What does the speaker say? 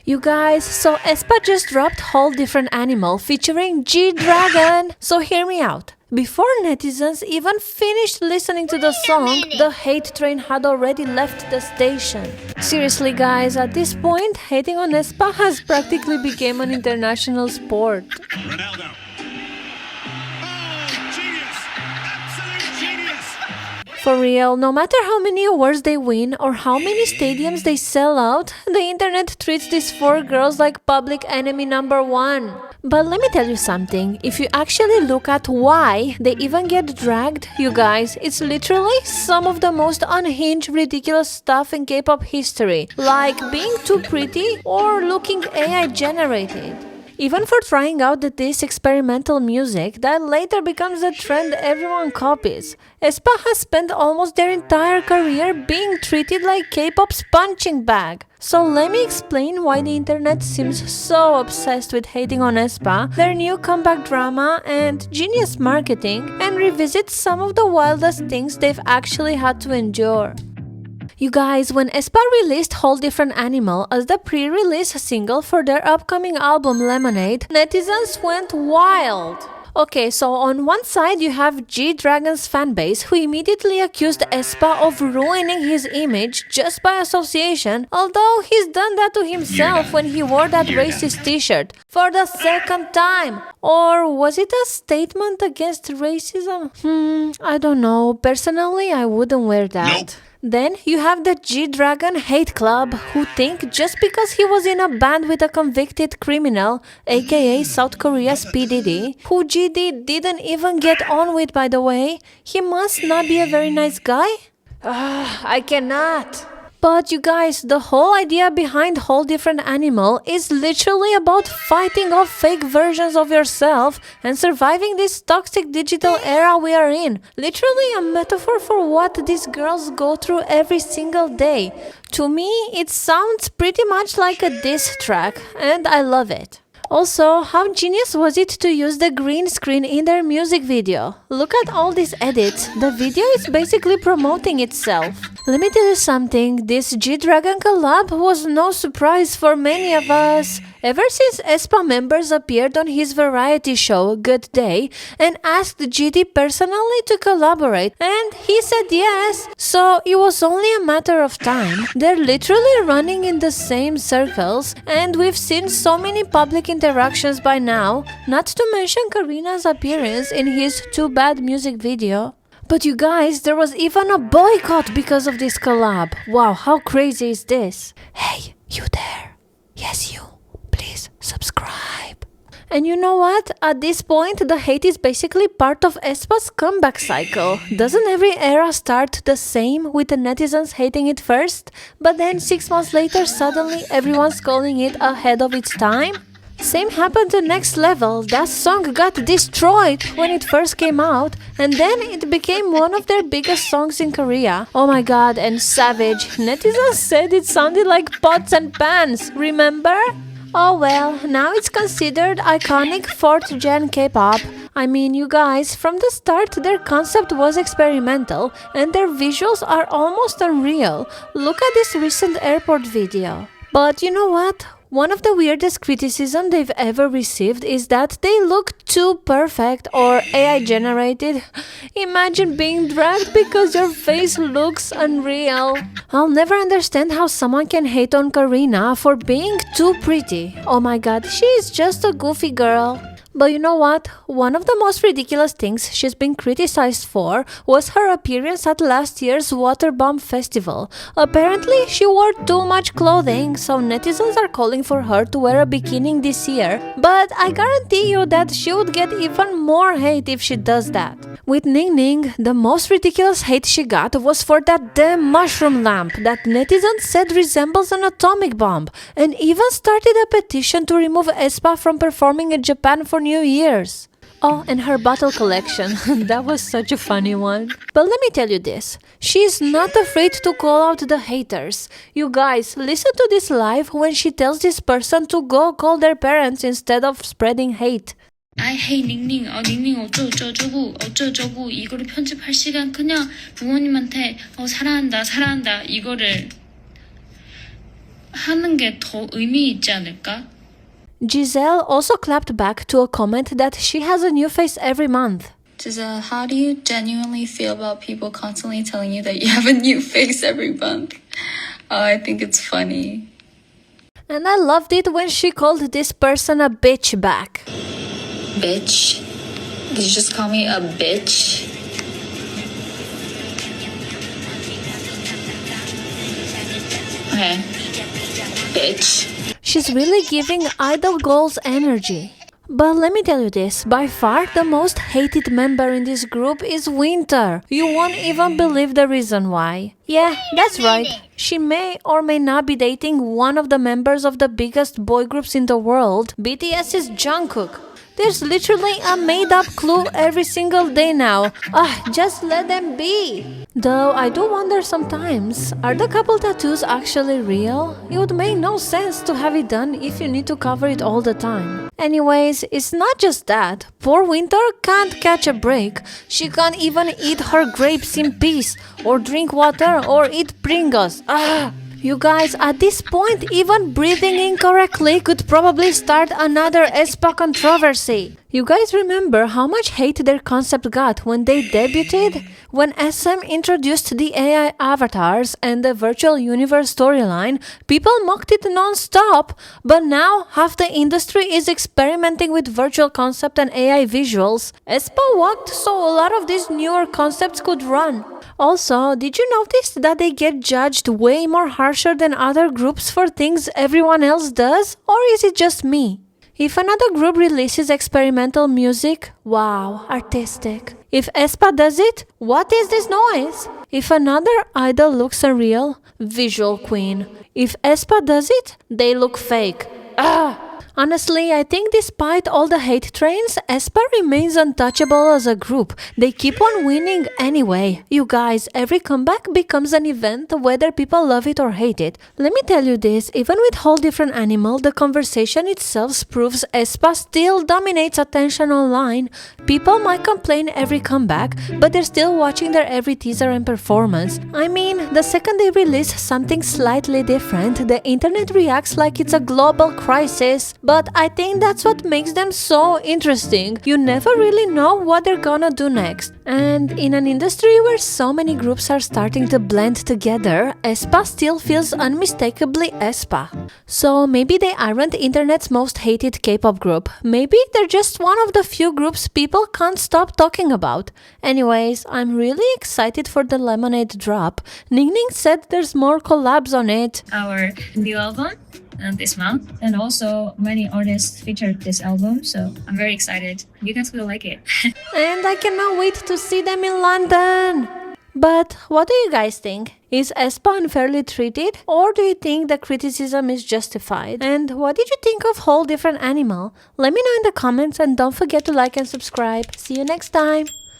You guys, so aespa just dropped Whole Different Animal featuring G-Dragon. So hear me out. Before netizens even finished listening to the song, the hate train had already left the station. Seriously guys, at this point, hating on aespa has practically become an international sport. Ronaldo. Oh, genius! Absolute genius! For real, no matter how many awards they win or how many stadiums they sell out, the internet treats these four girls like public enemy number one. But let me tell you something, if you actually look at why they even get dragged, you guys, it's literally some of the most unhinged, ridiculous stuff in K-pop history, like being too pretty or looking AI generated. Even for trying out this experimental music that later becomes a trend everyone copies. aespa has spent almost their entire career being treated like K-pop's punching bag. So let me explain why the internet seems so obsessed with hating on aespa, their new comeback drama, and genius marketing, and revisit some of the wildest things they've actually had to endure. You guys, when aespa released Whole Different Animal as the pre-release single for their upcoming album Lemonade, netizens went wild. Okay, so on one side you have G-Dragon's fanbase who immediately accused aespa of ruining his image just by association, although he's done that to himself when he wore that racist t-shirt for the second time. Or was it a statement against racism? I don't know. Personally, I wouldn't wear that. Nope. Then you have the G-Dragon Hate Club, who think just because he was in a band with a convicted criminal, aka South Korea's P. Diddy, who GD didn't even get on with by the way, he must not be a very nice guy? I cannot. But you guys, the whole idea behind Whole Different Animal is literally about fighting off fake versions of yourself and surviving this toxic digital era we are in. Literally a metaphor for what these girls go through every single day. To me, it sounds pretty much like a diss track, and I love it. Also, how genius was it to use the green screen in their music video? Look at all these edits. The video is basically promoting itself. Let me tell you something, this G-Dragon collab was no surprise for many of us. Ever since aespa members appeared on his variety show Good Day and asked GD personally to collaborate, and he said yes, so it was only a matter of time. They're literally running in the same circles, and we've seen so many public interactions by now, not to mention Karina's appearance in his Too Bad music video. But you guys, there was even a boycott because of this collab. Wow, how crazy is this? Hey, you there? Yes, you. Please subscribe. And you know what? At this point, the hate is basically part of aespa's comeback cycle. Doesn't every era start the same, with the netizens hating it first, but then 6 months later suddenly everyone's calling it ahead of its time? Same happened to Next Level. That song got destroyed when it first came out, and then it became one of their biggest songs in Korea. Oh my god, and Savage. Netizens said it sounded like pots and pans, remember? Oh well, now it's considered iconic 4th gen K-pop. I mean, you guys, from the start their concept was experimental and their visuals are almost unreal. Look at this recent airport video. But you know what? One of the weirdest criticisms they've ever received is that they look too perfect or AI generated. Imagine being dragged because your face looks unreal. I'll never understand how someone can hate on Karina for being too pretty. Oh my god, she is just a goofy girl. But you know what? One of the most ridiculous things she's been criticized for was her appearance at last year's Water Bomb Festival. Apparently, she wore too much clothing, so netizens are calling for her to wear a bikini this year. But I guarantee you that she would get even more hate if she does that. With Ningning, the most ridiculous hate she got was for that damn mushroom lamp that netizens said resembles an atomic bomb, and even started a petition to remove aespa from performing in Japan for New Year's. Oh, and her bottle collection. That was such a funny one. But let me tell you this. She is not afraid to call out the haters. You guys, listen to this live when she tells this person to go call their parents instead of spreading hate. I hate 닝닝, 닝닝 어쩌고저쩌고 이거를 편집할 시간 그냥 부모님한테 사랑한다 이거를 하는 게 더 의미 있지 않을까? Giselle also clapped back to a comment that she has a new face every month. Giselle, how do you genuinely feel about people constantly telling you that you have a new face every month? Oh, I think it's funny. And I loved it when she called this person a bitch back. Bitch? Did you just call me a bitch? Okay. Bitch. She's really giving idol goals energy. But let me tell you this, by far the most hated member in this group is Winter. You won't even believe the reason why. Yeah, that's right. She may or may not be dating one of the members of the biggest boy groups in the world, BTS's Jungkook. There's literally a made-up clue every single day now. Just let them be. Though I do wonder sometimes, are the couple tattoos actually real? It would make no sense to have it done if you need to cover it all the time. Anyways, it's not just that. Poor Winter can't catch a break. She can't even eat her grapes in peace, or drink water, or eat Pringles. You guys, at this point, even breathing incorrectly could probably start another aespa controversy. You guys remember how much hate their concept got when they debuted? When SM introduced the AI avatars and the virtual universe storyline, people mocked it non-stop, but now half the industry is experimenting with virtual concept and AI visuals. aespa walked so a lot of these newer concepts could run. Also, did you notice that they get judged way more harsher than other groups for things everyone else does? Or is it just me? If another group releases experimental music, wow, artistic. If aespa does it, what is this noise? If another idol looks unreal, visual queen. If aespa does it, they look fake. Honestly, I think despite all the hate trains, aespa remains untouchable as a group. They keep on winning anyway. You guys, every comeback becomes an event whether people love it or hate it. Let me tell you this, even with Whole Different Animal, the conversation itself proves aespa still dominates attention online. People might complain every comeback, but they're still watching their every teaser and performance. I mean, the second they release something slightly different, the internet reacts like it's a global crisis. But I think that's what makes them so interesting. You never really know what they're gonna do next. And in an industry where so many groups are starting to blend together, aespa still feels unmistakably aespa. So maybe they aren't internet's most hated K-pop group. Maybe they're just one of the few groups people can't stop talking about. Anyways, I'm really excited for the Lemonade drop. Ningning said there's more collabs on it. Our new album this month, and also many artists featured this album, so I'm very excited. You guys will like it. And I cannot wait to see them in London. But what do you guys think? Is aespa unfairly treated, or do you think the criticism is justified? And what did you think of Whole Different Animal? Let me know in the comments, and don't forget to like and subscribe. See you next time!